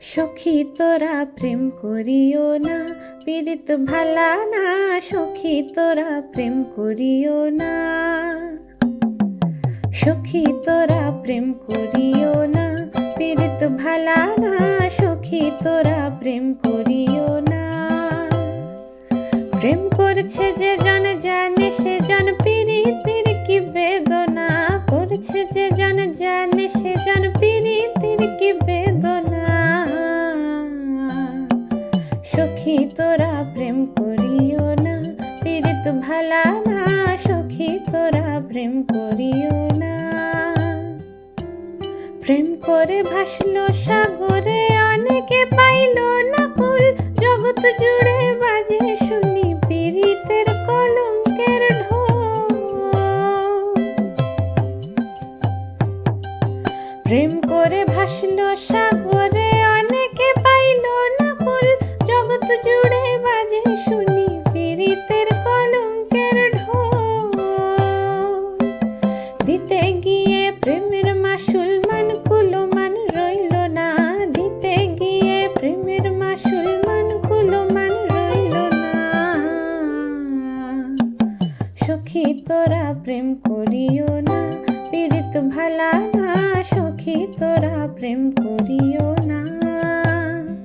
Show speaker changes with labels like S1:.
S1: সখী তোরা প্রেম করিও না, পীড়িত ভালা না। সখী তোরা প্রেম করিও না, সখী তোরা প্রেম করিও না, পীড়িত ভালা না। সখী তোরা প্রেম করিও না। প্রেম করছে যে জন জানে সে জন পীড়িতের কি বেদনা। করছে যে জন জানে সে জন পীড়িতের কি বেদনা। সখী তোরা প্রেম করিও না, পীড়িত ভালা না। সখী তোরা প্রেম করিও না। প্রেম করে ভাসলো সাগরে, অনেকে পাইল না কুল। জগৎ জুড়ে বাজে শুনি পীড়িতের কলঙ্কের ঢোল। প্রেম করে ভাসলো সাগরে, অনেকে পাইল না কুল। জগৎ জুড়ে বাজে শুনি পীড়িতের কলঙ্কের ঢোল। দিতে গিয়ে প্রেমের মাসুল মান কুলমান রইল না। দিতে গিয়ে প্রেমের মাসুল মান কুলমান রইল না। সখী তোরা প্রেম করিও না, পীড়িত ভালা না। সখী তোরা প্রেম করিও না।